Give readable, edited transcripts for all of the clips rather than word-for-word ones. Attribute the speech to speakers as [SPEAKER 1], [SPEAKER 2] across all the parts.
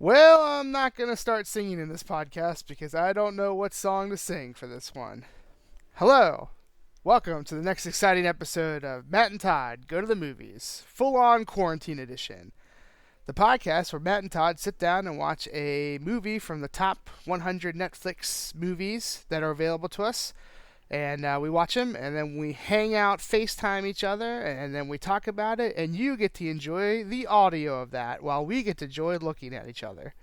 [SPEAKER 1] Well, I'm not going to start singing in this podcast because I don't know what song to sing for this one. Hello. Welcome to the next exciting episode of Matt and Todd Go to the Movies, full on quarantine edition. The podcast where Matt and Todd sit down and watch a movie from the top 100 Netflix movies that are available to us. And we watch them, and then we hang out, FaceTime each other, and then we talk about it, and you get to enjoy the audio of that while we get to enjoy looking at each other.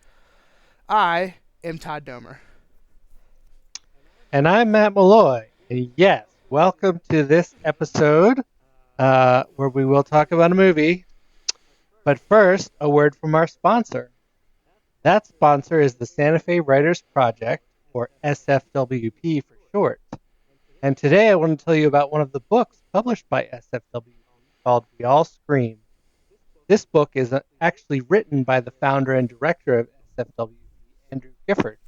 [SPEAKER 1] I am Todd Domer.
[SPEAKER 2] And I'm Matt Malloy. And yes, welcome to this episode where we will talk about a movie. But first, a word from our sponsor. That sponsor is the Santa Fe Writers Project, or SFWP for short. And today I want to tell you about one of the books published by SFWP called We All Scream. This book is actually written by the founder and director of SFWP, Andrew Gifford.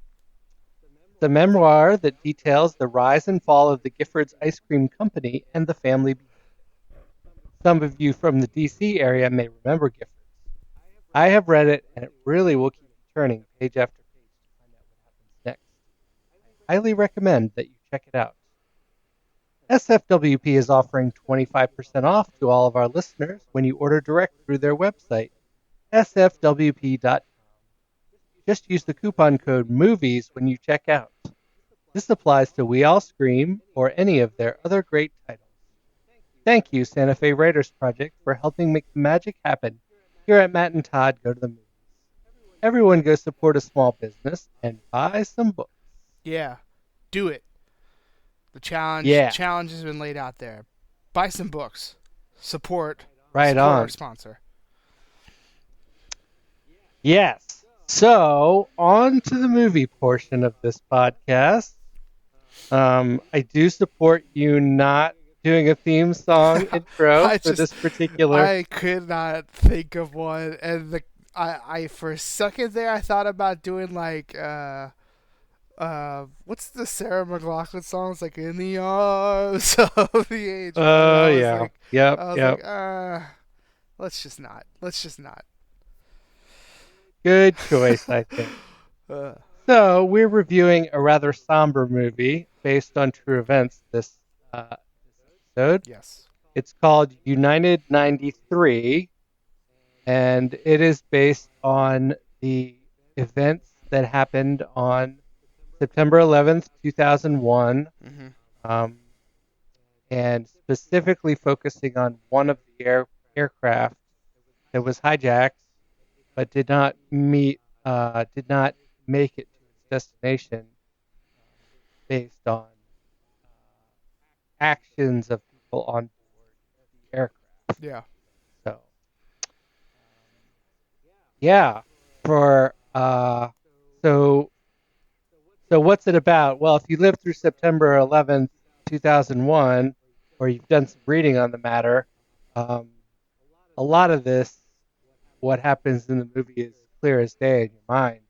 [SPEAKER 2] It's a memoir that details the rise and fall of the Giffords Ice Cream Company and the family. Some of you from the DC area may remember Giffords. I have read it, and it really will keep you turning page after page to find out what happens next. I highly recommend that you check it out. SFWP is offering 25% off to all of our listeners when you order direct through their website, sfwp.com. Just use the coupon code MOVIES when you check out. This applies to We All Scream or any of their other great titles. Thank you, Santa Fe Writers Project, for helping make the magic happen here at Matt and Todd Go to the Movies. Everyone go support a small business and buy some books.
[SPEAKER 1] Yeah, do it. The challenge has been laid out there. Buy some books. Support our sponsor.
[SPEAKER 2] Yes. So, on to the movie portion of this podcast. I do support you not doing a theme song intro for this particular.
[SPEAKER 1] I could not think of one, and I for a second there I thought about doing like what's the Sarah McLachlan song? It's like In the Arms of the Angel.
[SPEAKER 2] Oh yeah.
[SPEAKER 1] Like,
[SPEAKER 2] yep.
[SPEAKER 1] Like, let's just not.
[SPEAKER 2] Good choice, I think. So we're reviewing a rather somber movie based on true events this episode.
[SPEAKER 1] Yes.
[SPEAKER 2] It's called United 93, and it is based on the events that happened on September 11th, 2001, and specifically focusing on one of the aircraft that was hijacked but did not make it to its destination based on actions of people on board the aircraft.
[SPEAKER 1] Yeah.
[SPEAKER 2] So, yeah, So what's it about? Well, if you lived through September 11th, 2001, or you've done some reading on the matter, a lot of this, what happens in the movie is clear as day in your mind.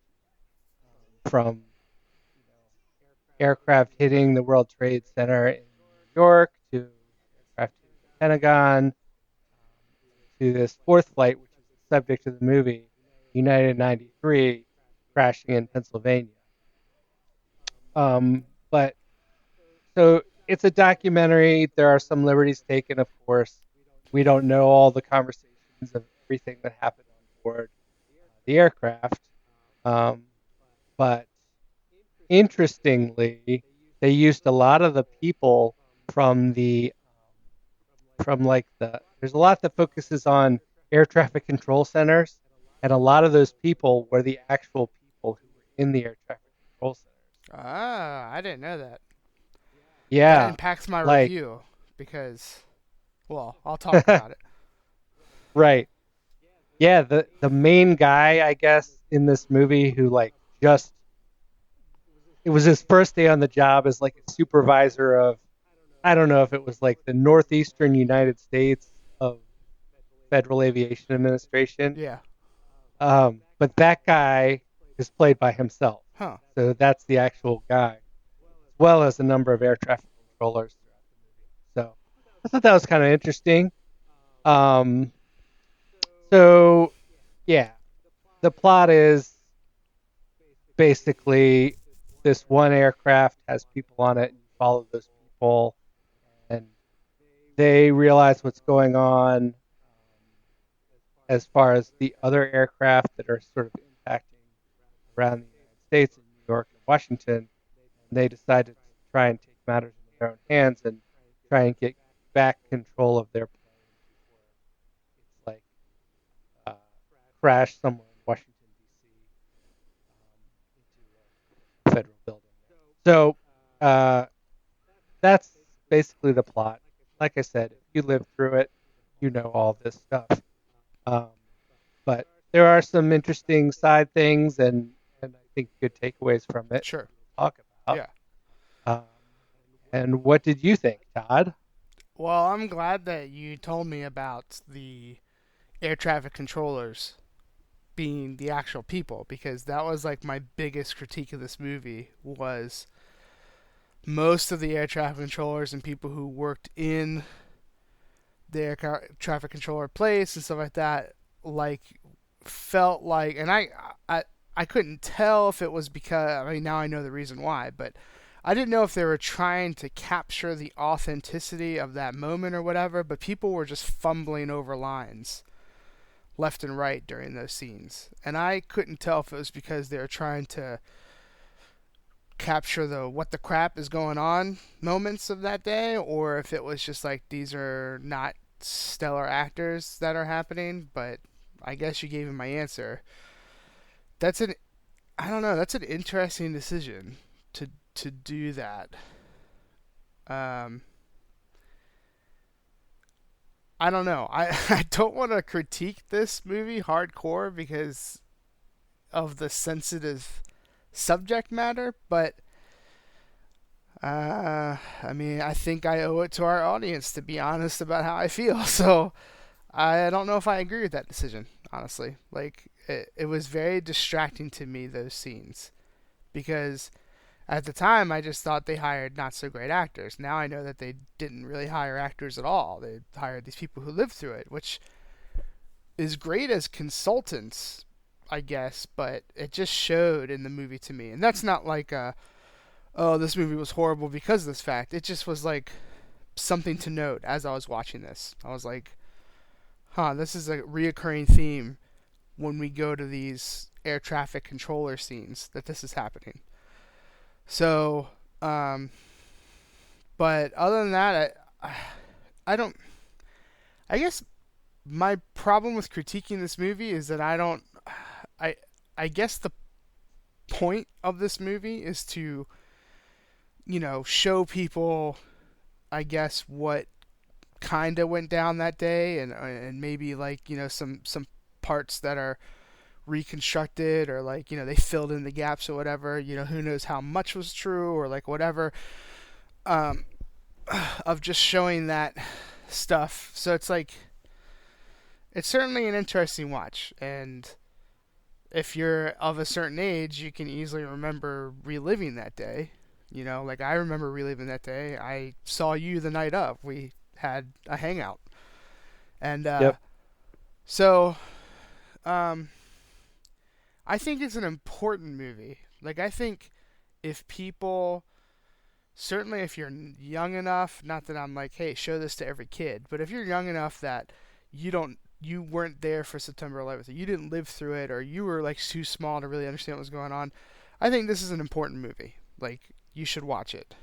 [SPEAKER 2] From aircraft hitting the World Trade Center in New York to aircraft hitting the Pentagon to this fourth flight, which is the subject of the movie, United 93, crashing in Pennsylvania. But so it's a documentary. There are some liberties taken, of course. We don't know all the conversations of everything that happened on board the aircraft. But interestingly, they used a lot of the people there's a lot that focuses on air traffic control centers, and a lot of those people were the actual people who were in the air traffic control centers.
[SPEAKER 1] Ah, I didn't know that.
[SPEAKER 2] Yeah.
[SPEAKER 1] That impacts my review because, well, I'll talk about it.
[SPEAKER 2] Right. Yeah, the main guy, I guess, in this movie who it was his first day on the job as like a supervisor of, I don't know if it was like the Northeastern United States of Federal Aviation Administration.
[SPEAKER 1] Yeah.
[SPEAKER 2] But that guy is played by himself.
[SPEAKER 1] Huh.
[SPEAKER 2] So that's the actual guy, as well as a number of air traffic controllers throughout the movie. So I thought that was kind of interesting. So, yeah, the plot is basically this one aircraft has people on it, and you follow those people, and they realize what's going on as far as the other aircraft that are sort of impacting around the United States in New York and Washington. And they decided to try and take matters into their own hands and try and get back control of their plane before it's like uh, crashed somewhere in Washington D.C. Into a federal building. So that's basically the plot. Like I said, if you live through it, you know all this stuff. Um, but there are some interesting side things and I think good takeaways from it.
[SPEAKER 1] Sure.
[SPEAKER 2] Talk about.
[SPEAKER 1] Yeah.
[SPEAKER 2] Um, and what did you think, Todd?
[SPEAKER 1] Well, I'm glad that you told me about the air traffic controllers being the actual people, because that was like my biggest critique of this movie was most of the air traffic controllers and people who worked in the air traffic controller place and stuff like that, like, felt like, and I I couldn't tell if it was because, I mean, now I know the reason why, but I didn't know if they were trying to capture the authenticity of that moment or whatever, but people were just fumbling over lines left and right during those scenes. And I couldn't tell if it was because they were trying to capture the what the crap is going on moments of that day, or if it was just like these are not stellar actors that are happening. But I guess you gave me my answer. That's an I don't know, that's an interesting decision to do that. Um I don't know. I don't want to critique this movie hardcore because of the sensitive subject matter, but I mean, I think I owe it to our audience to be honest about how I feel. So I don't know if I agree with that decision, honestly. Like, it was very distracting to me, those scenes, because at the time I just thought they hired not so great actors. Now I know that they didn't really hire actors at all. They hired these people who lived through it, which is great as consultants, I guess, but it just showed in the movie to me. And that's not like oh, this movie was horrible because of this fact. It just was like something to note as I was watching this. I was like, huh, this is a reoccurring theme when we go to these air traffic controller scenes, that this is happening. So, but other than that, I don't. I guess my problem with critiquing this movie is that I don't. I I guess the point of this movie is to, show people, I guess, what kind of went down that day, and maybe, like, some parts that are reconstructed, or, like, they filled in the gaps or whatever. Who knows how much was true, or like whatever, um of just showing that stuff. So it's like, it's certainly an interesting watch, and if you're of a certain age, you can easily remember reliving that day. Like, I remember reliving that day. I saw you the night of. We had a hangout. And
[SPEAKER 2] Yep.
[SPEAKER 1] so I think it's an important movie. Like, I think if people, certainly if you're young enough, not that I'm like, hey, show this to every kid, but if you're young enough that you weren't there for September 11th, or you didn't live through it, or you were like too small to really understand what was going on, I think this is an important movie. Like, you should watch it,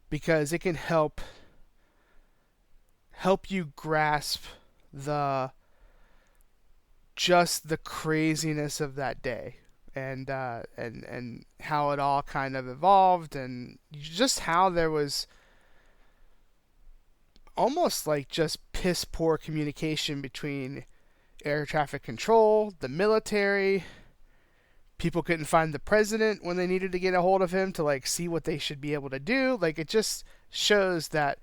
[SPEAKER 1] because it can help you grasp the just the craziness of that day, and how it all kind of evolved, and just how there was almost like just piss poor communication between air traffic control, the military. People couldn't find the president when they needed to get a hold of him to, like, see what they should be able to do. Like, it just shows that,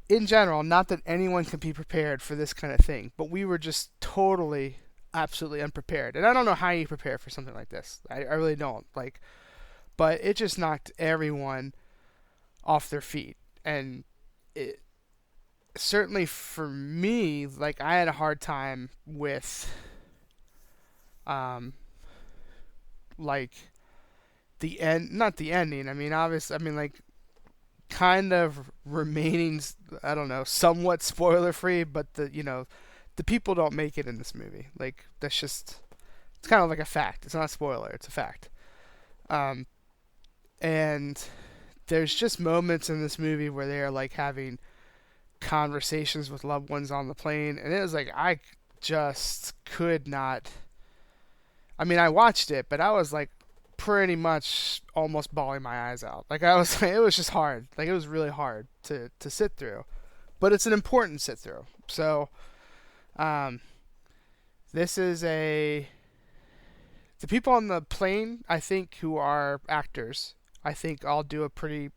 [SPEAKER 1] in general, not that anyone can be prepared for this kind of thing, but we were just totally, absolutely unprepared. And I don't know how you prepare for something like this. I really don't. Like, but it just knocked everyone off their feet. And it certainly, for me, like, I had a hard time with like the end, not the ending. I mean, obviously, I mean like kind of remaining, I don't know, somewhat spoiler free, but the people don't make it in this movie. Like that's just, it's kind of like a fact. It's not a spoiler. It's a fact. Um, and there's just moments in this movie where they are like having conversations with loved ones on the plane, and it was like I just could not. I mean, I watched it, but I was like pretty much almost bawling my eyes out. Like I was, it was just hard. Like it was really hard to sit through, but it's an important sit through. So, um, this is the people on the plane. I think who are actors. I think all do a pretty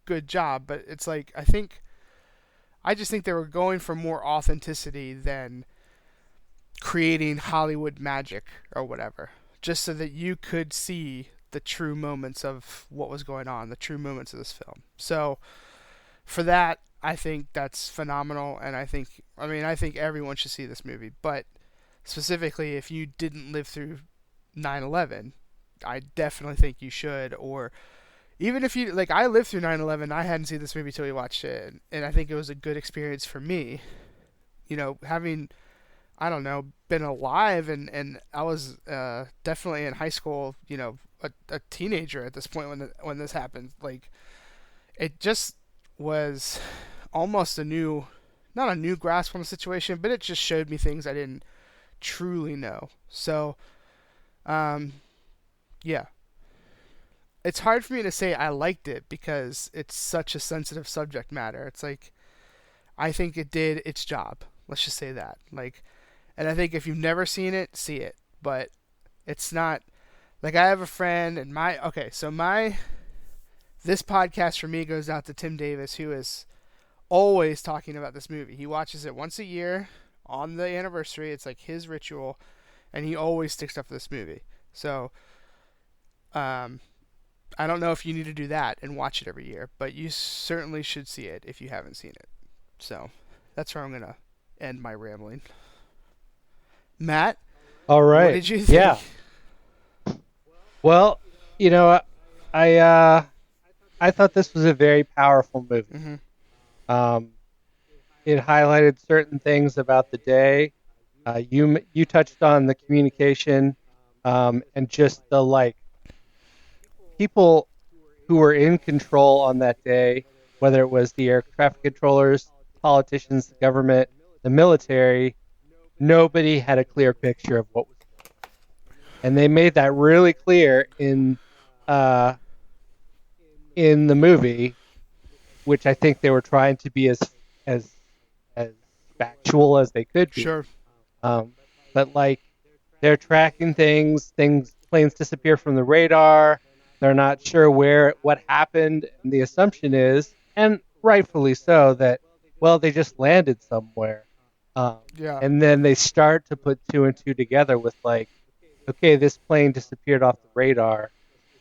[SPEAKER 1] good job. But it's like I just think they were going for more authenticity than creating Hollywood magic or whatever, just so that you could see the true moments of what was going on, the true moments of this film. So for that, I think that's phenomenal, and I think everyone should see this movie. But specifically, if you didn't live through 9/11, I definitely think you should. Or even if you like, I lived through 9/11, I hadn't seen this movie till we watched it, and I think it was a good experience for me. Having, I don't know, been alive, and I was definitely in high school, a teenager at this point when this happened. Like, it just was almost not a new grasp on the situation, but it just showed me things I didn't truly know. So, yeah. It's hard for me to say I liked it because it's such a sensitive subject matter. It's like, I think it did its job. Let's just say that. Like, and I think if you've never seen it, see it. But it's not like I have a friend and this podcast for me goes out to Tim Davis, who is always talking about this movie. He watches it once a year on the anniversary. It's like his ritual, and he always sticks up for this movie. So, I don't know if you need to do that and watch it every year, but you certainly should see it if you haven't seen it. So, that's where I'm gonna end my rambling. Matt,
[SPEAKER 2] All
[SPEAKER 1] what
[SPEAKER 2] right.
[SPEAKER 1] did you think?
[SPEAKER 2] Yeah. Well, you know, I thought this was a very powerful movie.
[SPEAKER 1] Mm-hmm.
[SPEAKER 2] Um, it highlighted certain things about the day. You touched on the communication, and just the people who were in control on that day, whether it was the air traffic controllers, politicians, the government, the military. Nobody had a clear picture of what was going on, and they made that really clear uh, in the movie, which I think they were trying to be as as factual as they could be.
[SPEAKER 1] Sure.
[SPEAKER 2] But like, they're tracking planes disappear from the radar. They're not sure what happened, and the assumption is, and rightfully so, that they just landed somewhere.
[SPEAKER 1] Yeah.
[SPEAKER 2] And then they start to put two and two together with like, okay, this plane disappeared off the radar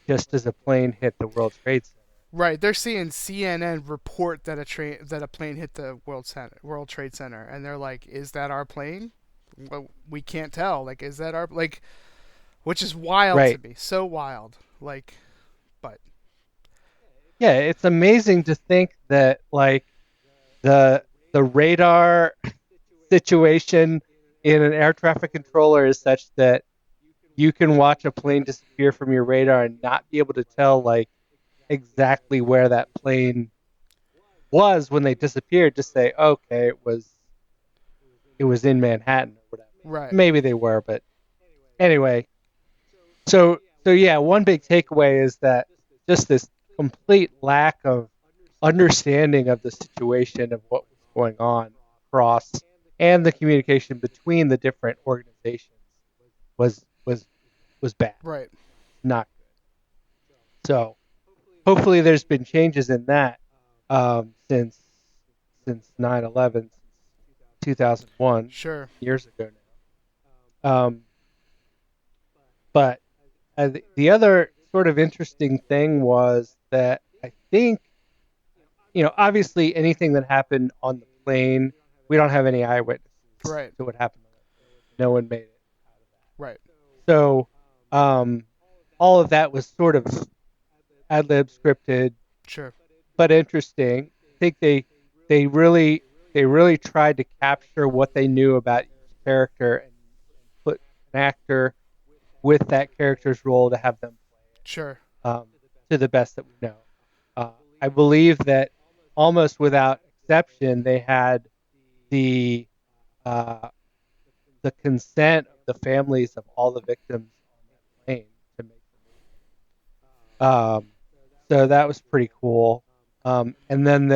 [SPEAKER 2] just as a plane hit the World Trade Center.
[SPEAKER 1] Right. They're seeing CNN report that a plane hit the World Trade Center, and they're like, "Is that our plane?" Well, we can't tell. Like, is that our like? Which is wild
[SPEAKER 2] Right.
[SPEAKER 1] to me. So wild. Like, but
[SPEAKER 2] Yeah, it's amazing to think that like the radar situation in an air traffic controller is such that you can watch a plane disappear from your radar and not be able to tell like exactly where that plane was when they disappeared. Just say, okay, it was in Manhattan or whatever.
[SPEAKER 1] right.
[SPEAKER 2] Maybe they were, but anyway. So yeah, one big takeaway is that just this complete lack of understanding of the situation of what was going on across, and the communication between the different organizations was bad,
[SPEAKER 1] Right.
[SPEAKER 2] not good. So hopefully there's been changes in that since 9/11, since 2001,
[SPEAKER 1] Sure.
[SPEAKER 2] years ago now. But the other sort of interesting thing was that I think, obviously anything that happened on the plane, we don't have any eyewitnesses
[SPEAKER 1] Right.
[SPEAKER 2] to what happened on the plane. No one made it out of that.
[SPEAKER 1] Right.
[SPEAKER 2] So all of that was sort of ad lib scripted,
[SPEAKER 1] Sure.
[SPEAKER 2] but interesting. I think they really tried to capture what they knew about each character and put an actor with that character's role to have them
[SPEAKER 1] Sure.
[SPEAKER 2] um, to the best that we know. I believe that almost without exception, they had the uh, the consent of the families of all the victims on that plane to make the movie. So that was pretty cool. And then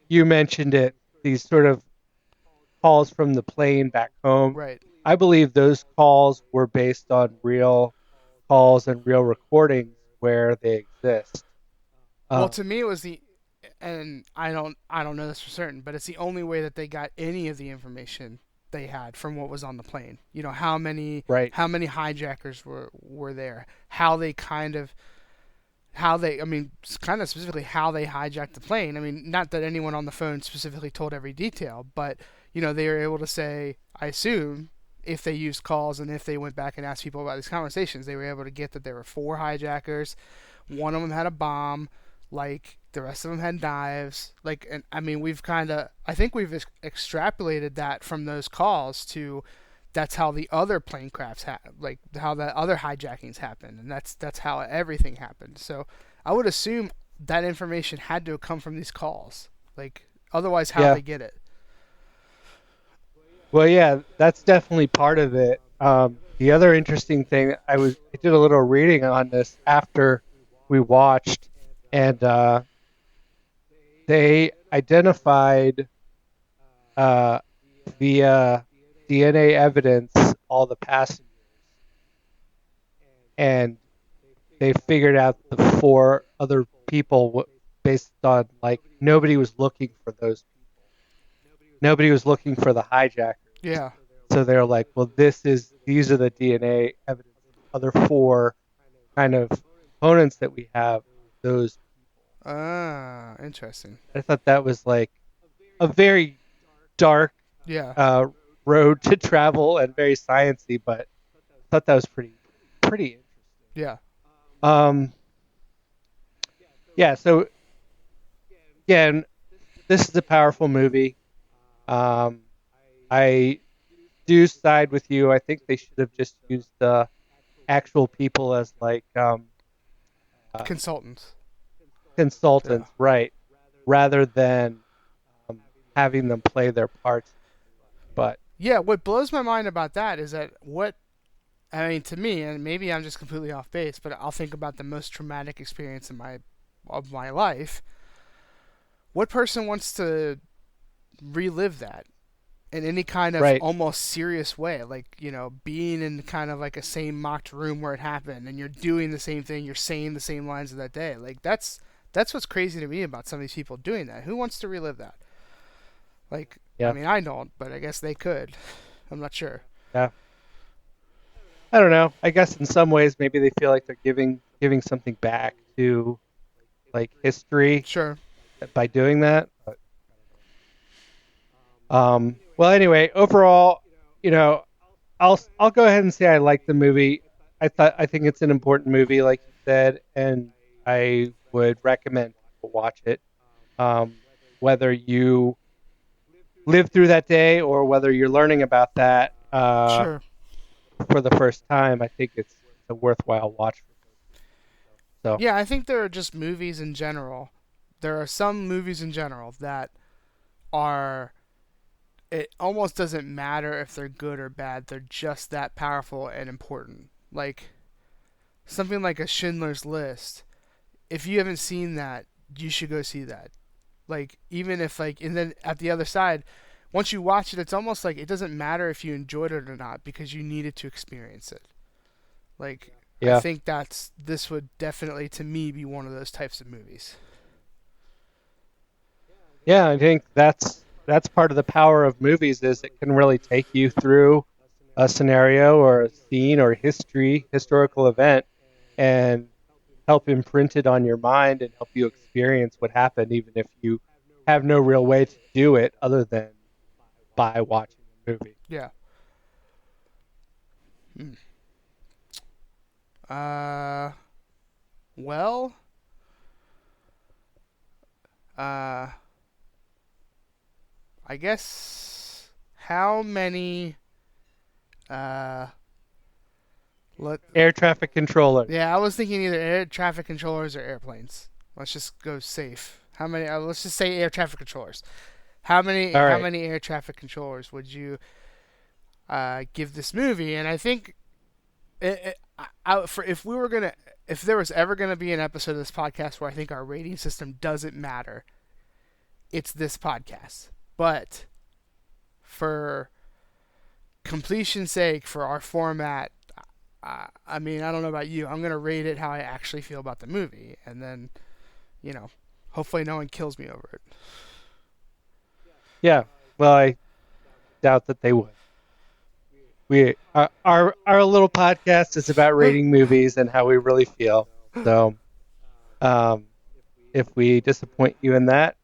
[SPEAKER 2] you mentioned it, these sort of calls from the plane back home.
[SPEAKER 1] Right.
[SPEAKER 2] I believe those calls were based on real calls and real recordings where they exist.
[SPEAKER 1] Well,
[SPEAKER 2] Um,
[SPEAKER 1] to me, it was and I don't know this for certain, but it's the only way that they got any of the information they had from what was on the plane. You know,
[SPEAKER 2] right.
[SPEAKER 1] how many hijackers were there, how they kind of how they I mean kind of specifically how they hijacked the plane. I mean, not that anyone on the phone specifically told every detail, but you know, they were able to say, I assume, if they used calls and if they went back and asked people about these conversations, they were able to get that there were four hijackers. One of them had a bomb, like the rest of them had knives. Like, and I mean, I think we've extrapolated that from those calls to that's how the other plane crafts like how the other hijackings happened, and that's how everything happened. So I would assume that information had to have come from these calls. Like, otherwise, how
[SPEAKER 2] Yeah.
[SPEAKER 1] they get it?
[SPEAKER 2] Well, yeah, that's definitely part of it. The other interesting thing, I did a little reading on this after we watched, and they identified uh, via DNA evidence all the passengers, and they figured out the four other people based on like nobody was looking for those people. Nobody was looking for the hijackers.
[SPEAKER 1] Yeah.
[SPEAKER 2] So they're like, well, these are the DNA evidence of the other four kind of components that we have. Those
[SPEAKER 1] Ah, interesting.
[SPEAKER 2] I thought that was like a very dark
[SPEAKER 1] Yeah.
[SPEAKER 2] uh, road to travel and very sciencey, but I thought that was pretty interesting.
[SPEAKER 1] Yeah.
[SPEAKER 2] Um, yeah. So again, this is a powerful movie. Um, I do side with you. I think they should have just used the actual people as like uh,
[SPEAKER 1] Consultants. Yeah.
[SPEAKER 2] consultants, right? Rather than um, having them play their parts. But
[SPEAKER 1] Yeah, what blows my mind about that is that I mean, to me, and maybe I'm just completely off base, but I'll think about the most traumatic experience of my life. What person wants to relive that in any kind of
[SPEAKER 2] right,
[SPEAKER 1] almost serious way? Like, you know, being in kind of like a same mocked room where it happened, and you're doing the same thing, you're saying the same lines of that day. Like, that's what's crazy to me about some of these people doing that. Who wants to relive that? Like, I
[SPEAKER 2] yeah,
[SPEAKER 1] mean, I don't, but I guess they could. I'm not sure.
[SPEAKER 2] yeah. I don't know. I guess in some ways maybe they feel like they're giving something back to like history
[SPEAKER 1] Sure.
[SPEAKER 2] by doing that. But, well, anyway, overall, you know, I'll go ahead and say I like the movie. I think it's an important movie, like you said, and I would recommend people watch it. Um, whether you live through that day or whether you're learning about that
[SPEAKER 1] Sure.
[SPEAKER 2] for the first time, I think it's a worthwhile watch. So
[SPEAKER 1] Yeah, I think there are just movies in general. There are some movies in general that are. It almost doesn't matter if they're good or bad. They're just that powerful and important. Like something like a Schindler's List. If you haven't seen that, you should go see that. Like even if like, and then at the other side, once you watch it, it's almost like it doesn't matter if you enjoyed it or not because you needed to experience it. Like I
[SPEAKER 2] yeah,
[SPEAKER 1] think this would definitely to me be one of those types of movies.
[SPEAKER 2] yeah, I think that's part of the power of movies is it can really take you through a scenario or a scene or historical event, and help imprint it on your mind and help you experience what happened, even if you have no real way to do it other than by watching the movie.
[SPEAKER 1] Yeah. Hmm. Uh, well, uh, I guess how many uh let
[SPEAKER 2] Air traffic controller.
[SPEAKER 1] yeah, I was thinking either air traffic controllers or airplanes. Let's just go safe. How many let's just say air traffic controllers.
[SPEAKER 2] All
[SPEAKER 1] How
[SPEAKER 2] right.
[SPEAKER 1] many air traffic controllers would you give this movie? And I think for if we were gonna if there was ever gonna be an episode of this podcast where I think our rating system doesn't matter, it's this podcast. But for completion's sake, for our format, I mean, I don't know about you. I'm gonna rate it how I actually feel about the movie, and then, you know, hopefully no one kills me over it.
[SPEAKER 2] Yeah. Well, I doubt that they would. Our little podcast is about rating movies and how we really feel. So, um, if we disappoint you in that,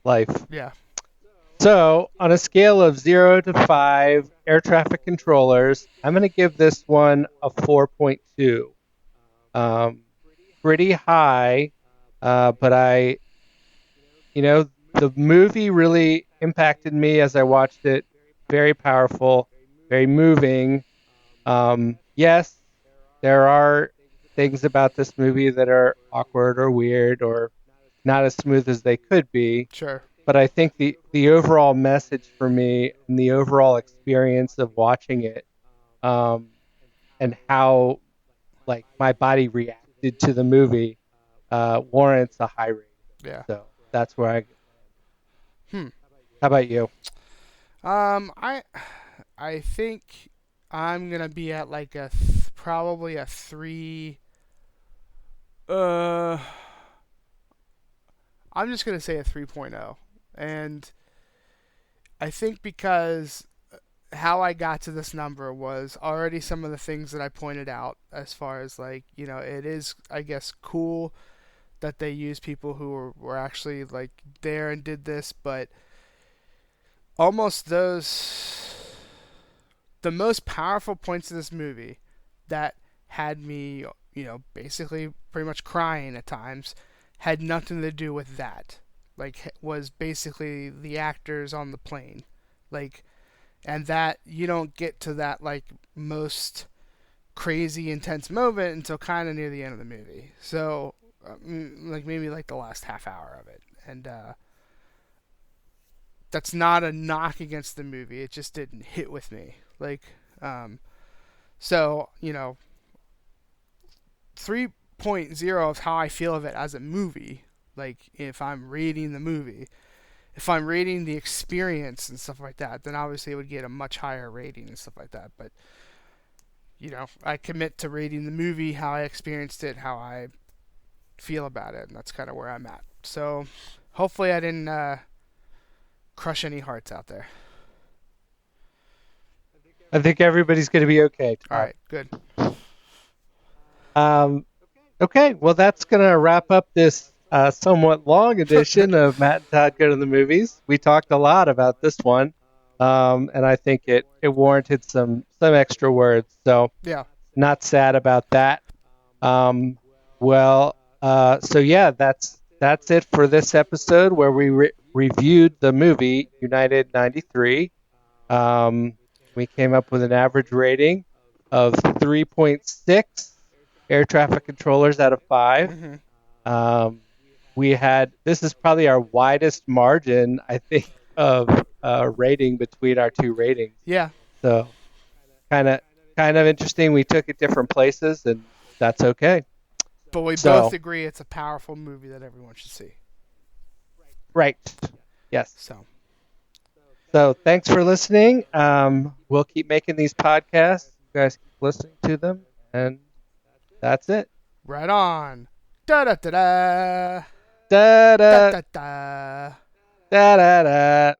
[SPEAKER 2] life.
[SPEAKER 1] Yeah.
[SPEAKER 2] So, on a scale of 0 to 5 air traffic controllers, I'm going to give this one a 4.2. Um, Pretty high, but the movie really impacted me as I watched it. Very powerful, very moving. Yes, there are things about this movie that are awkward or weird or not as smooth as they could be.
[SPEAKER 1] Sure.
[SPEAKER 2] But I think the overall message for me and the overall experience of watching it, um, and how like my body reacted to the movie, warrants a high rating.
[SPEAKER 1] Yeah.
[SPEAKER 2] So that's where I.
[SPEAKER 1] Hmm.
[SPEAKER 2] How about you?
[SPEAKER 1] Um, I I think I'm gonna be at like probably a three. Uh, I'm just gonna say a 3.0, and I think because how I got to this number was already some of the things that I pointed out as far as like, it is, I guess, cool that they use people who were actually like there and did this, but almost the most powerful points of this movie that had me, basically pretty much crying at times had nothing to do with that. Like, was basically the actors on the plane. Like, and that you don't get to that like most crazy intense moment until kind of near the end of the movie. So like maybe like the last half hour of it, and that's not a knock against the movie. It just didn't hit with me. Like, so 3.0 is how I feel of it as a movie. Like if I'm rating the movie, if I'm rating the experience and stuff like that, then obviously it would get a much higher rating and stuff like that. But I commit to rating the movie how I experienced it, how I feel about it, and that's kind of where I'm at. So hopefully I didn't crush any hearts out there.
[SPEAKER 2] I think everybody's going to be okay,
[SPEAKER 1] All
[SPEAKER 2] Todd.
[SPEAKER 1] right, good.
[SPEAKER 2] Um, okay, well, that's going to wrap up this somewhat long edition of Matt and Todd Go to the Movies. We talked a lot about this one, and I think it warranted some extra words. So
[SPEAKER 1] Yeah.
[SPEAKER 2] not sad about that. So yeah, that's it for this episode where we reviewed the movie United 93. We came up with an average rating of 3.6 air traffic controllers out of 5.
[SPEAKER 1] Mm-hmm.
[SPEAKER 2] This is probably our widest margin, I think, of rating between our two ratings.
[SPEAKER 1] Yeah.
[SPEAKER 2] So kind of interesting. We took it different places, and that's okay.
[SPEAKER 1] But we both agree it's a powerful movie that everyone should see.
[SPEAKER 2] Right. Yes.
[SPEAKER 1] So
[SPEAKER 2] thanks for listening. We'll keep making these podcasts. You guys keep listening to them, and that's it.
[SPEAKER 1] Right on. Da da da da.
[SPEAKER 2] Da da
[SPEAKER 1] Da da da.
[SPEAKER 2] da da da.